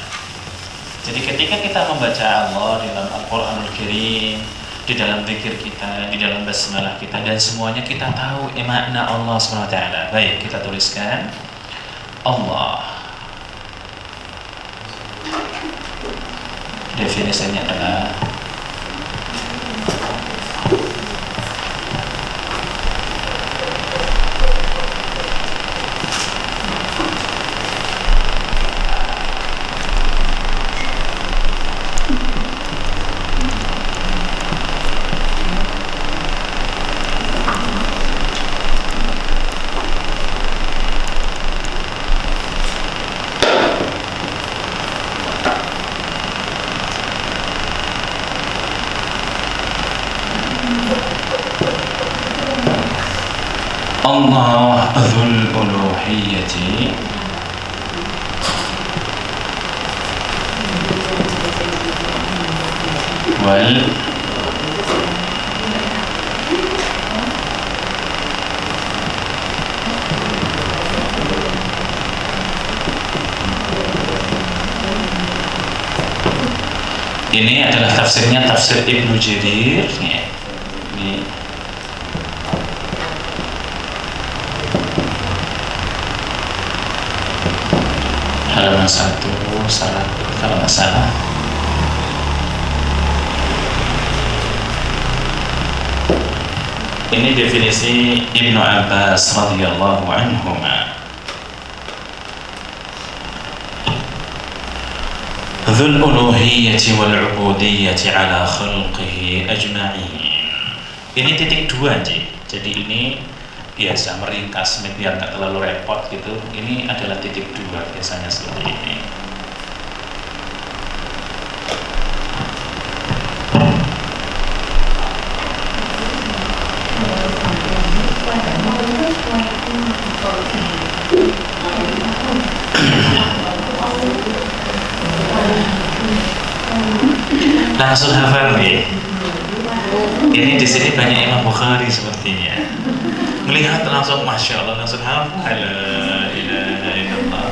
Jadi ketika kita membaca Allah di dalam Al-Quranul Karim, di dalam zikir kita, di dalam basmalah kita, dan semuanya kita tahu makna Allah Subhanahu wa ta'ala. Baik, kita tuliskan Allah. Definisinya adalah Allah dzul uluhiyyati wal ini adalah tafsirnya, tafsir Ibnu Jarir. Ini halaman 1 salah kalau nggak salah. Ini definisi Ibnu Abbas radhiyallahu anhuma. Dzul uluhiyyati wal ubudiyyati ala khalqihi ajma'in. Ini titik 2 jadi ini biasa meringkas biar nggak terlalu repot gitu. Ini adalah titik 2 biasanya seperti ini. Langsung hafal nih. Ini di sini banyak Imam Bukhari sepertinya. Melihat langsung masya Allah, langsung hafal. La ilaha illallah.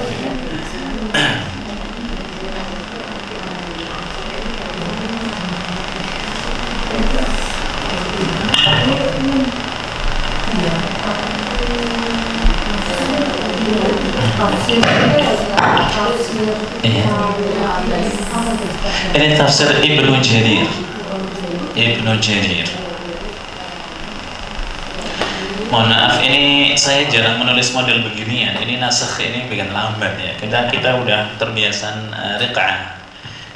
Iya. Ini tafsir Ibnu Jarir. Ibnu Jarir. Mohon maaf, ini saya jarang menulis model beginian. Ini nasakh ini bikin lambat ya. Kita udah terbiasa riq'ah.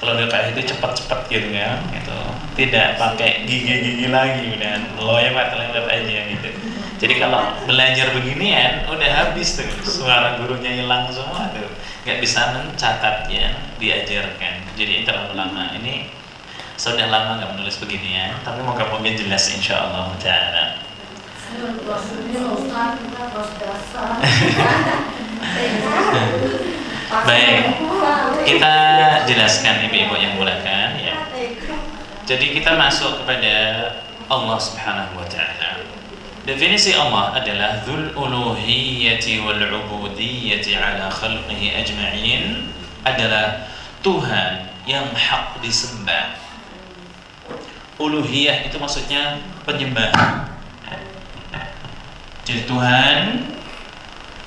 Kalau riq'ah itu cepat-cepat gitu kan, itu tidak pakai gigi-gigi lagi, udah lewat aja gitu. Jadi kalau belajar beginian udah habis tuh, suara gurunya hilang semua tuh, nggak bisa mencatat ya, diajarkan. Jadi terlalu lama. Ini sudah lama nggak menulis beginian, tapi moga-moga jelas insya Allah taala. Baik, kita jelaskan ibu-ibu yang mulakan ya. Jadi kita masuk kepada Allah Subhanahu wa taala. Definisi Allah adalah dzul uluhiyyati wal ubudiyyati ala khalqihi ajma'in, adalah Tuhan yang hak disembah. Uluhiyah itu maksudnya penyembahan. Jadi Tuhan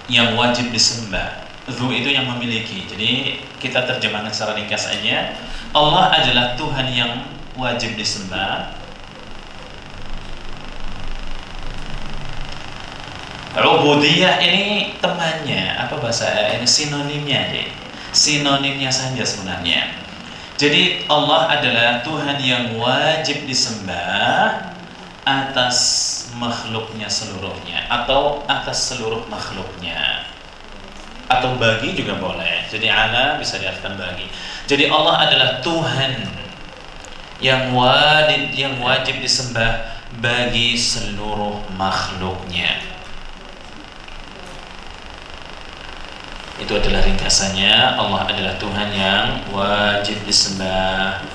yang wajib disembah. Dzu itu yang memiliki. Jadi kita terjemahkan secara ringkas saja. Allah adalah Tuhan yang wajib disembah. Ubudiyah ini temannya, apa bahasa ini sinonimnya deh. Sinonimnya saja sebenarnya. Jadi Allah adalah Tuhan yang wajib disembah atas makhluknya seluruhnya, atau atas seluruh makhluknya, atau bagi juga boleh. Jadi ala bisa diartikan bagi. Jadi Allah adalah Tuhan yang wajib disembah bagi seluruh makhluknya. Itu adalah ringkasannya. Allah adalah Tuhan yang wajib disembah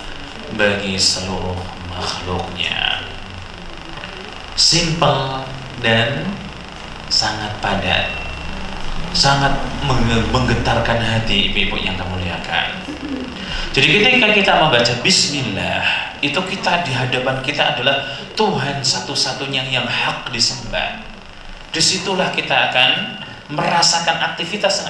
bagi seluruh makhluknya. Simple dan sangat padat, sangat menggetarkan hati ibu-ibu yang kami muliakan. Jadi ketika kita membaca Bismillah, itu kita di hadapan kita adalah Tuhan satu-satunya yang hak disembah. Disitulah kita akan merasakan aktivitas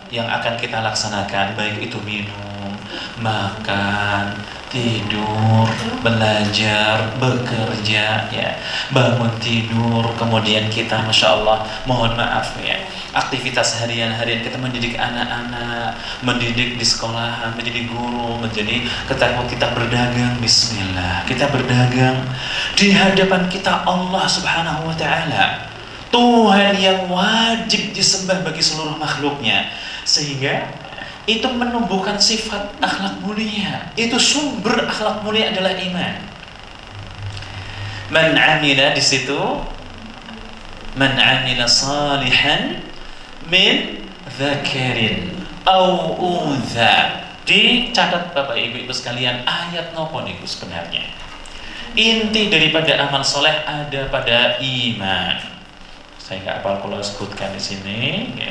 yang akan kita laksanakan, baik itu minum, makan, tidur, belajar, bekerja, ya, bangun tidur, kemudian kita, masya Allah, mohon maaf ya, aktivitas harian-harian kita mendidik anak-anak, mendidik di sekolahan, menjadi guru, menjadi kita berdagang, Bismillah, kita berdagang di hadapan kita Allah Subhanahu wa taala, Tuhan yang wajib disembah bagi seluruh makhluknya, sehingga itu menumbuhkan sifat akhlak mulia. Itu sumber akhlak mulia adalah iman. Man amila di situ, man amila salihan min dzakarin au untha. Dicatat Bapak Ibu sekalian, ayat nopo niku sebenarnya. Inti daripada amal soleh ada pada iman. Saya nggak apal kalau sebutkan di sini. Ya.